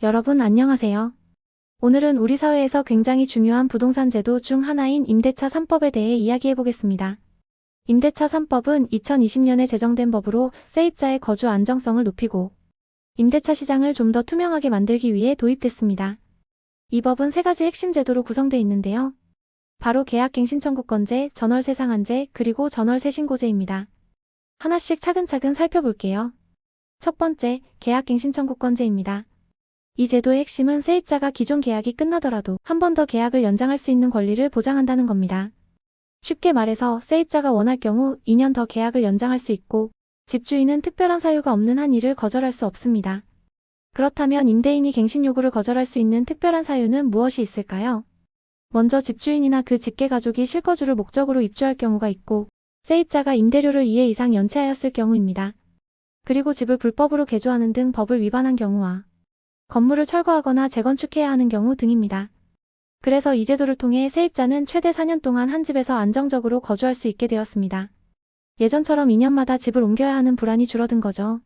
여러분 안녕하세요. 오늘은 우리 사회에서 굉장히 중요한 부동산 제도 중 하나인 임대차 3법에 대해 이야기해 보겠습니다. 임대차 3법은 2020년에 제정된 법으로 세입자의 거주 안정성을 높이고 임대차 시장을 좀 더 투명하게 만들기 위해 도입됐습니다. 이 법은 세 가지 핵심 제도로 구성되어 있는데요. 바로 계약갱신 청구권제, 전월세 상한제, 그리고 전월세 신고제입니다. 하나씩 차근차근 살펴볼게요. 첫 번째, 계약갱신 청구권제입니다. 이 제도의 핵심은 세입자가 기존 계약이 끝나더라도 한 번 더 계약을 연장할 수 있는 권리를 보장한다는 겁니다. 쉽게 말해서 세입자가 원할 경우 2년 더 계약을 연장할 수 있고 집주인은 특별한 사유가 없는 한 이를 거절할 수 없습니다. 그렇다면 임대인이 갱신 요구를 거절할 수 있는 특별한 사유는 무엇이 있을까요? 먼저 집주인이나 그 직계가족이 실거주를 목적으로 입주할 경우가 있고 세입자가 임대료를 2회 이상 연체하였을 경우입니다. 그리고 집을 불법으로 개조하는 등 법을 위반한 경우와 건물을 철거하거나 재건축해야 하는 경우 등입니다. 그래서 이 제도를 통해 세입자는 최대 4년 동안 한 집에서 안정적으로 거주할 수 있게 되었습니다. 예전처럼 2년마다 집을 옮겨야 하는 불안이 줄어든 거죠.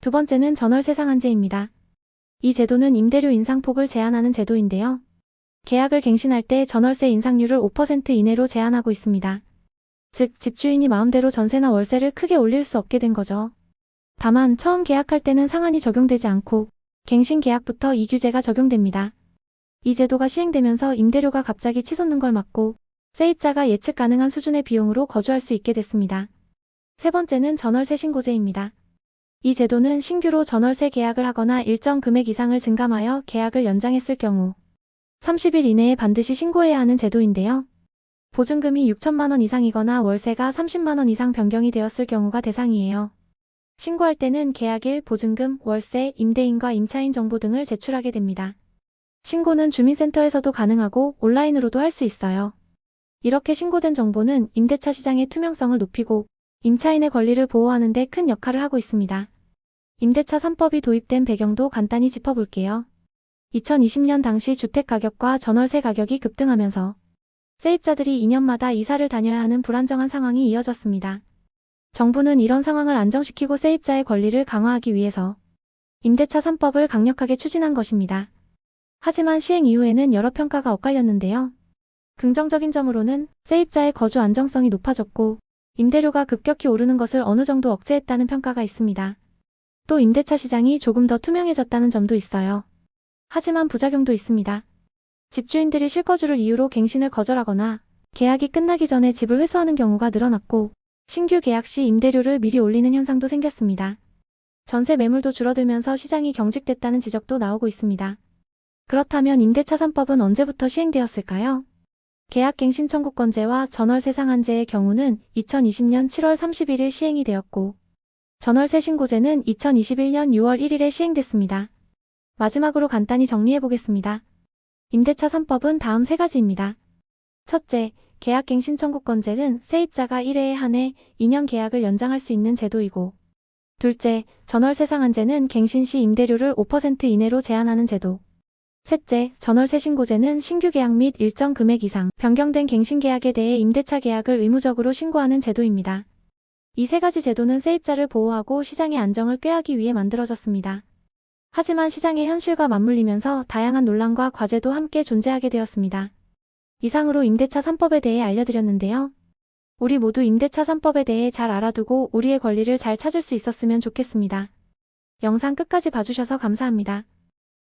두 번째는 전월세 상한제입니다. 이 제도는 임대료 인상폭을 제한하는 제도인데요. 계약을 갱신할 때 전월세 인상률을 5% 이내로 제한하고 있습니다. 즉, 집주인이 마음대로 전세나 월세를 크게 올릴 수 없게 된 거죠. 다만 처음 계약할 때는 상한이 적용되지 않고 갱신 계약부터 이 규제가 적용됩니다. 이 제도가 시행되면서 임대료가 갑자기 치솟는 걸 막고 세입자가 예측 가능한 수준의 비용으로 거주할 수 있게 됐습니다. 세 번째는 전월세 신고제입니다. 이 제도는 신규로 전월세 계약을 하거나 일정 금액 이상을 증감하여 계약을 연장했을 경우 30일 이내에 반드시 신고해야 하는 제도인데요. 보증금이 6천만 원 이상이거나 월세가 30만 원 이상 변경이 되었을 경우가 대상이에요. 신고할 때는 계약일, 보증금, 월세, 임대인과 임차인 정보 등을 제출하게 됩니다. 신고는 주민센터에서도 가능하고 온라인으로도 할 수 있어요. 이렇게 신고된 정보는 임대차 시장의 투명성을 높이고 임차인의 권리를 보호하는 데 큰 역할을 하고 있습니다. 임대차 3법이 도입된 배경도 간단히 짚어볼게요. 2020년 당시 주택 가격과 전월세 가격이 급등하면서 세입자들이 2년마다 이사를 다녀야 하는 불안정한 상황이 이어졌습니다. 정부는 이런 상황을 안정시키고 세입자의 권리를 강화하기 위해서 임대차 3법을 강력하게 추진한 것입니다. 하지만 시행 이후에는 여러 평가가 엇갈렸는데요. 긍정적인 점으로는 세입자의 거주 안정성이 높아졌고 임대료가 급격히 오르는 것을 어느 정도 억제했다는 평가가 있습니다. 또 임대차 시장이 조금 더 투명해졌다는 점도 있어요. 하지만 부작용도 있습니다. 집주인들이 실거주를 이유로 갱신을 거절하거나 계약이 끝나기 전에 집을 회수하는 경우가 늘어났고 신규 계약 시 임대료를 미리 올리는 현상도 생겼습니다. 전세 매물도 줄어들면서 시장이 경직됐다는 지적도 나오고 있습니다. 그렇다면 임대차 3법은 언제부터 시행되었을까요? 계약갱신 청구권제와 전월세 상한제의 경우는 2020년 7월 31일 시행이 되었고 전월세 신고제는 2021년 6월 1일에 시행됐습니다. 마지막으로 간단히 정리해 보겠습니다. 임대차 3법은 다음 세 가지입니다. 첫째, 계약갱신 청구권제는 세입자가 1회에 한해 2년 계약을 연장할 수 있는 제도이고 둘째, 전월세 상한제는 갱신 시 임대료를 5% 이내로 제한하는 제도. 셋째, 전월세 신고제는 신규 계약 및 일정 금액 이상 변경된 갱신 계약에 대해 임대차 계약을 의무적으로 신고하는 제도입니다. 이 세 가지 제도는 세입자를 보호하고 시장의 안정을 꾀하기 위해 만들어졌습니다. 하지만 시장의 현실과 맞물리면서 다양한 논란과 과제도 함께 존재하게 되었습니다. 이상으로 임대차 3법에 대해 알려드렸는데요. 우리 모두 임대차 3법에 대해 잘 알아두고 우리의 권리를 잘 찾을 수 있었으면 좋겠습니다. 영상 끝까지 봐주셔서 감사합니다.